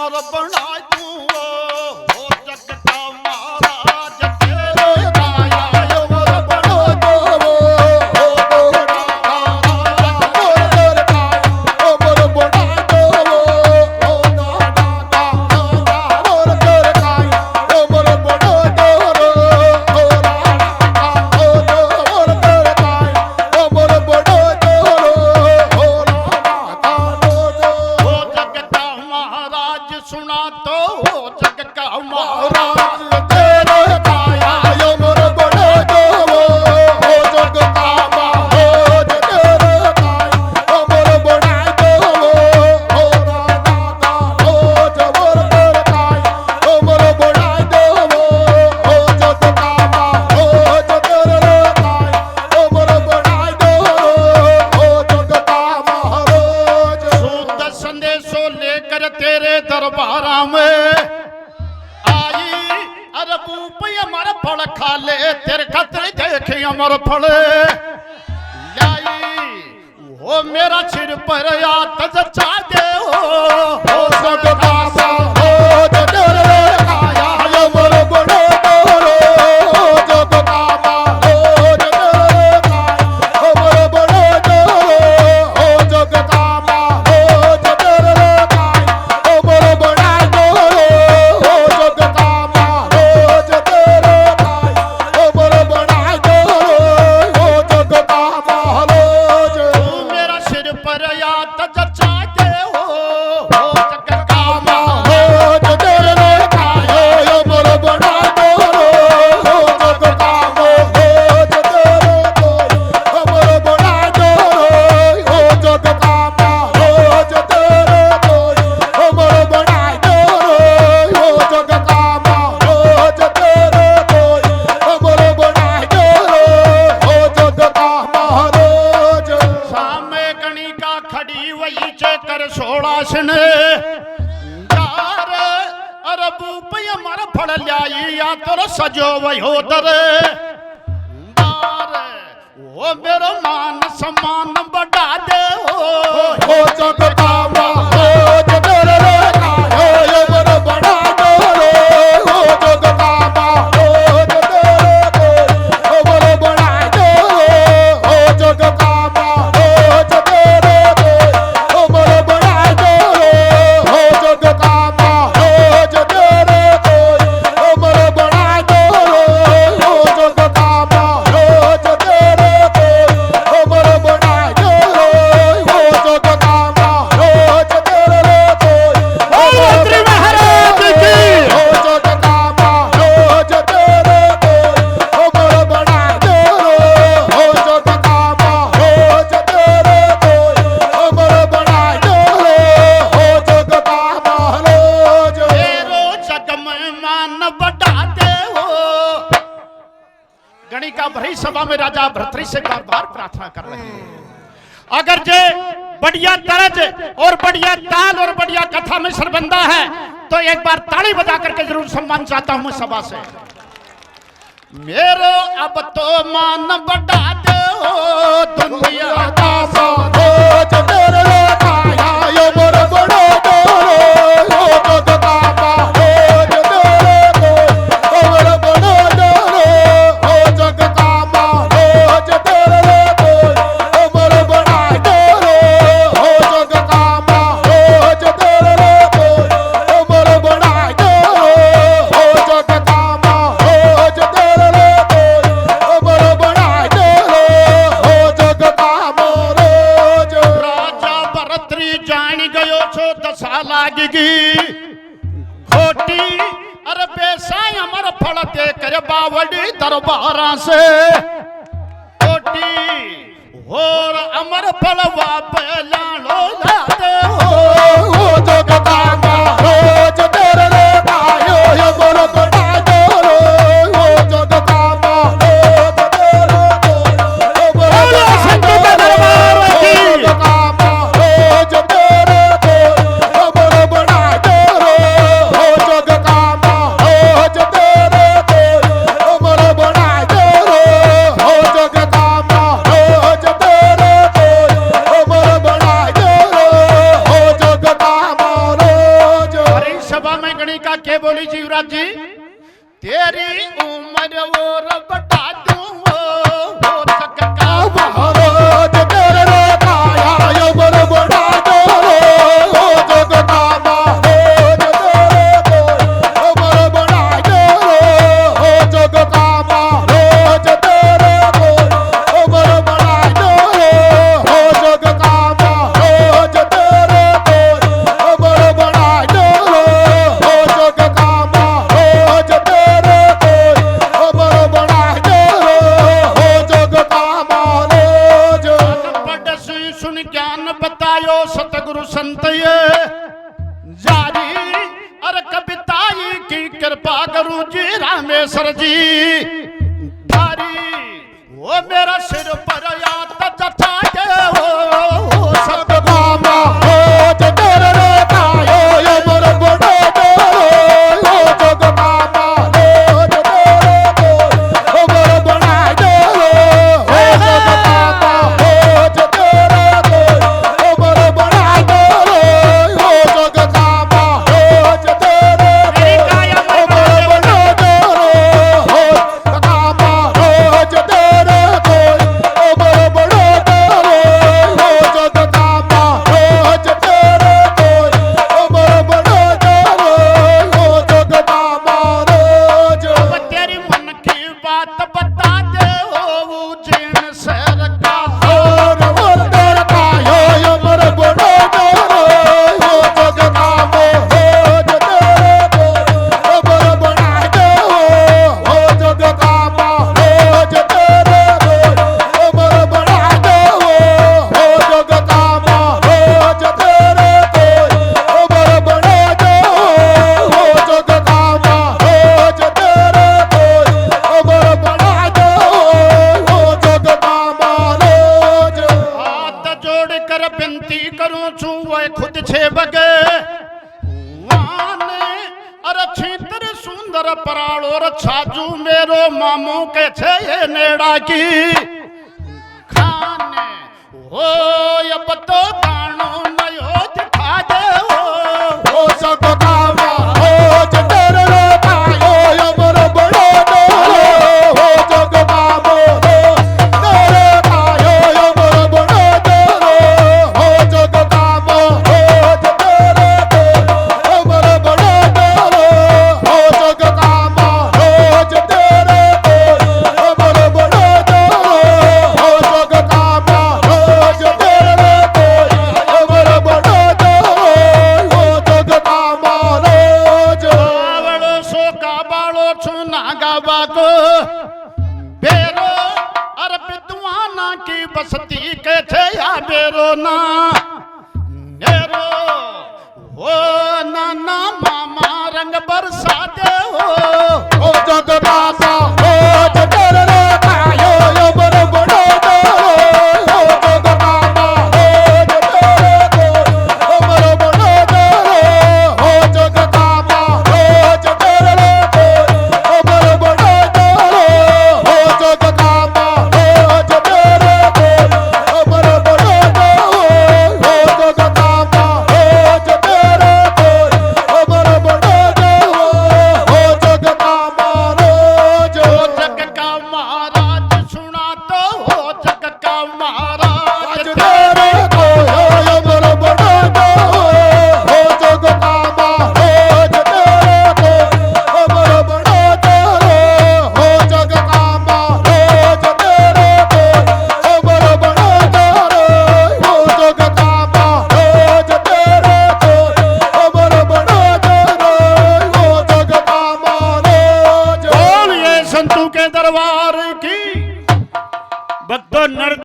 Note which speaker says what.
Speaker 1: अमर बना दूं हो जग का महाराज तेरे काया अमर बना दूं हो जग का महाराज तेरे काया अमर बना दूं हो नाना का और तेरे काया अमर बना दूं हो नाना का और तेरे काया अमर बना दूं हो नाना का हो जग का महाराज सुना तो हो जग का महाराज तेरे काया अमर बना दूं हो जग का महाराज तेरे काया अमर बना दूं हो नाना का हो जबर तेरे काया अमर बना दूं हो जग का महाराज तेरे काया अमर बना दूं हो जग का महाराज सूत संदेशो लेकर तेरे दरबारा में आई अरबू पे अमर फल खा ले तेरे खतरे देखे अमर फल लाई वो मेरा सिर पर या तज चा दे हो सब दासा हो जो तेरे काया अमर बना दो हो जग कामा हो जो तेरे काया अमर बना दो हो जग कामा हो जो तेरे काया अमर बना दो हो जग कामा हो जो तेरे काया अमर बना दो हो जग कामा हो जो मेरा सिर पर या तज चा दे हो जग कामा हो जो तेरे काया अमर बना दो हो जग कामा हो जो तेरे काया अमर बना दो हो जग कामा हो जो तेरे काया अमर बना दो हो जग कामा हो जो तेरे काया अमर बना दो हो जग कामा हो जो सामे गणिका खड़ी वही चेकर सोड़ासन यार अरबू पे अमर फड़ ल्याई या तोर सजो वही दर यार वो मेरो मान सम्मान बढ़ा दे हो जग कामा हो जो तेरे काया अमर बना दो हो जग कामा हो जो तेरे काया अमर बना दो हो जग कामा हो जो तेरे काया अमर बना दो हो जग कामा हो जो तेरे काया अमर बना दो हो जग कामा हो जो तेरे काया अमर बना दो हो जग कामा हो जो तेरे काया
Speaker 2: श्री महाराज की
Speaker 1: हो जग कामा हो जो तेरे काया अमर बना दो हो जग कामा हो जो तेरे काया अमर बना दो हो जग कामा हो जो तेरो जग में मान बढ़ा दे हो गणिका भरी सभा में राजा भर्तृ से बार बार प्रार्थना कर रहे हैं अगर जे बढ़िया तरज और बढ़िया ताल और बढ़िया कथा में सरबंदा है तो एक बार ताली बजा करके जरूर सम्मान चाहता हूं सभा से मेरो अब तो मान बढ़ा दो दुनिया दासा हो जो तेरे काया अमर बना दो हो जग कामा हो जो तेरे काया अमर बना दो हो जग कामा हो जो तेरे काया अमर बना दो हो जग कामा हो जो तेरे काया अमर बना दो हो जग कामा हो जो तेरे काया अमर बना दो हो जग कामा रोज राजा भरतरी जान गयो छो दशा लागी खोटी अरे बेसाई अमर फल दे कर बावड़ी दरबारा से खोटी और अमर फल वाप लालो लादे हो जग कामा हो जो तेरे काया अमर बना दो हो जग कामा हो जो तेरे काया अमर बना दो हो जग कामा हो जो तेरे काया अमर बना दो हो जग कामा हो जो तेरे काया अमर बना दो हो जग कामा सभा में गणिका के बोली जीवराज जी, तेरी उम्र और बता दूं वो जग का
Speaker 2: महाराज तेरे रे काया अमर बड़ा दो हो जग का महाराज तेरे को अमर बड़ा दो हो जग का महाराज तेरे को अमर बड़ा दो हो जग का महाराज तेरे को अमर बड़ा दो हो जग का महाराज तेरे को अमर बड़ा दो हो जग का महाराज।
Speaker 1: पढ़ सुन ज्ञान बतायो सतगुरु संत ये जारी, अरे कविताई की कृपा गुरु जी रामेश्वर जी धारी, वो मेरा सिर पर याद जता के हो
Speaker 2: जग का महाराज तेरे रे काया अमर बड़ा दो हो जग का महाराज तेरे को अमर बड़ा दो हो जग का महाराज तेरे को अमर बड़ा दो हो जग का महाराज तेरे को अमर बड़ा दो हो जग का महाराज तेरे को अमर बड़ा दो हो जग का महाराज तेरे को अमर बड़ा दो हो जग का महाराज।
Speaker 1: अब तेरी मन की बात बता दे हो उज्जैन शहर का
Speaker 2: और तेरे काया अमर बड़ा दो हो जग का महाराज तेरे को अमर बड़ा दो हो जग का महाराज तेरे को अमर बड़ा दो हो जग का महाराज तेरे को अमर बड़ा दो हो जग का महाराज तेरे को अमर बड़ा दो हो जग का महाराज।
Speaker 1: हाथ जोड़ कर विनती करूं छू वह खुद छे बगे वाने, अरे छीतर सुंदर पराड़ो छाजू मेरो मामू के छे ये नेड़ा की खाने हो अब तो बाणो नयो दिखा दे
Speaker 2: हो जग का महाराज तेरे रे काया अमर बड़ा दो हो जग का महाराज तेरे काया अमर बड़ा दो हो जग का महाराज तेरे को अमर बड़ा दो हो जग का महाराज तेरे को अमर बड़ा दो हो जग का महाराज तेरे को अमर बड़ा दो हो जग का महाराज।
Speaker 1: बावड़ो सो का बाड़ो छूना गावा को बेरो, अर विद्वाना की बसती के थे या बेरो ना मेरो हो नाना मामा रंग बरसा दे हो
Speaker 2: हो जग का महाराज तेरे रे काया अमर बड़ा दो हो जग का महाराज तेरे को अमर बड़ा दो हो जग का महाराज तेरे को अमर बड़ा दो हो जग का महाराज तेरे को अमर बड़ा दो हो जग का महाराज तेरे को अमर बड़ा दो हो जग का महाराज।
Speaker 1: हो जग का महाराज सुना तो हो जग का महाराज
Speaker 2: आज तेरे को अमर बड़ा दो हो जग का महाराज तेरे को अमर बड़ा दो हो जग का महाराज तेरे को अमर बड़ा दो हो जग का महाराज तेरे को अमर बड़ा दो हो जग का महाराज।
Speaker 1: बोलिए संतू के दरबार की बद्दो नर